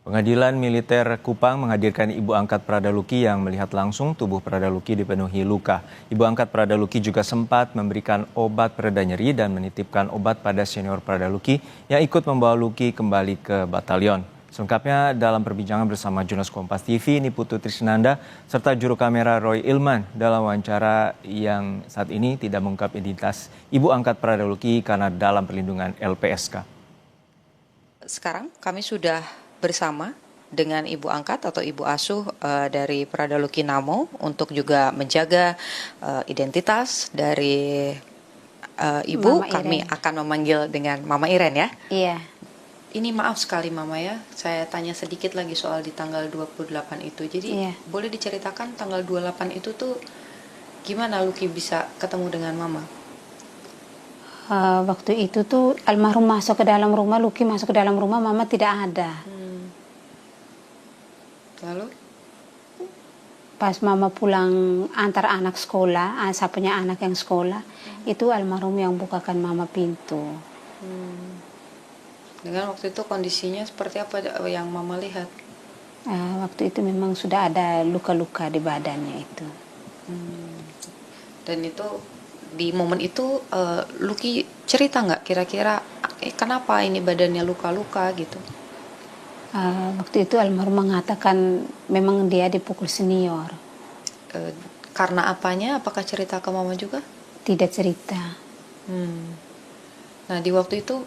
Pengadilan Militer Kupang menghadirkan ibu angkat Prada Luki yang melihat langsung tubuh Prada Luki dipenuhi luka. Ibu angkat Prada Luki juga sempat memberikan obat pereda nyeri dan menitipkan obat pada senior Prada Luki yang ikut membawa Luki kembali ke batalion. Selengkapnya dalam perbincangan bersama jurnalis Kompas TV Niputu Trisnanda serta juru kamera Roy Ilman dalam wawancara yang saat ini tidak mengungkap identitas ibu angkat Prada Luki karena dalam perlindungan LPSK. Sekarang kami sudah bersama dengan ibu angkat atau ibu asuh dari Prada Luki Namo untuk juga menjaga identitas dari ibu. Mama kami Iren. akan memanggil dengan Mama Iren ya. Iya. Ini maaf sekali Mama ya, saya tanya sedikit lagi soal di tanggal 28 itu. Jadi Iya. boleh diceritakan tanggal 28 itu tuh gimana Luki bisa ketemu dengan Mama? Waktu itu tuh almarhum masuk ke dalam rumah, Luki masuk ke dalam rumah, Mama tidak ada. Lalu? Pas Mama pulang antar anak sekolah, saya punya anak yang sekolah, itu almarhum yang bukakan Mama pintu. Dengan waktu itu kondisinya seperti apa yang Mama lihat? Waktu itu memang sudah ada luka-luka di badannya itu. Dan itu di momen itu Luki cerita nggak kira-kira kenapa ini badannya luka-luka gitu? Waktu itu almarhum mengatakan memang dia dipukul senior. Karena apanya? Apakah cerita ke Mama juga? Tidak cerita. Nah di waktu itu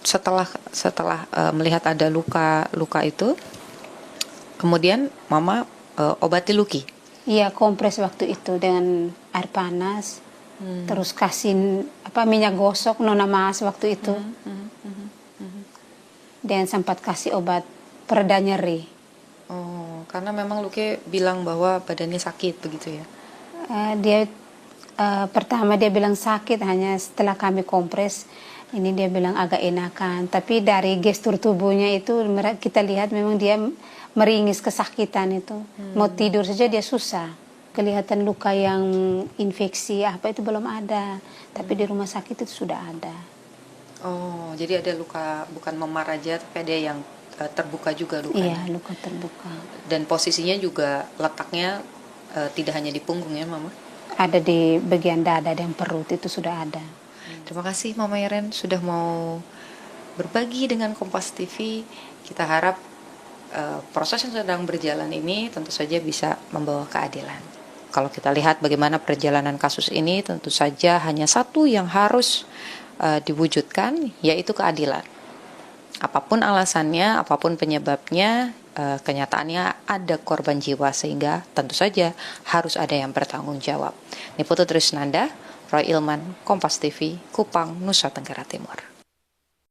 setelah melihat ada luka itu, kemudian Mama obati Luki. Iya, kompres waktu itu dengan air panas. Terus kasih minyak gosok nona mas waktu itu. Dan sempat kasih obat pereda nyeri. Oh, karena memang Luki bilang bahwa badannya sakit begitu ya? Pertama dia bilang sakit, hanya setelah kami kompres ini dia bilang agak enakan. Tapi dari gestur tubuhnya itu kita lihat memang dia meringis kesakitan itu. Mau tidur saja dia susah. Kelihatan luka yang infeksi apa itu belum ada. Tapi di rumah sakit itu sudah ada. Oh, jadi ada luka bukan memar aja, tapi ada yang terbuka juga lukanya. Iya, luka terbuka. Dan posisinya juga letaknya tidak hanya di punggung ya, Mama? Ada di bagian dada dan perut itu sudah ada. Terima kasih Mama Iren sudah mau berbagi dengan Kompas TV. Kita harap proses yang sedang berjalan ini tentu saja bisa membawa keadilan. Kalau kita lihat bagaimana perjalanan kasus ini, tentu saja hanya satu yang harus diwujudkan, yaitu keadilan. Apapun alasannya, apapun penyebabnya, kenyataannya ada korban jiwa sehingga tentu saja harus ada yang bertanggung jawab. Niputu Trisnanda, Roy Ilman, Kompas TV, Kupang, Nusa Tenggara Timur.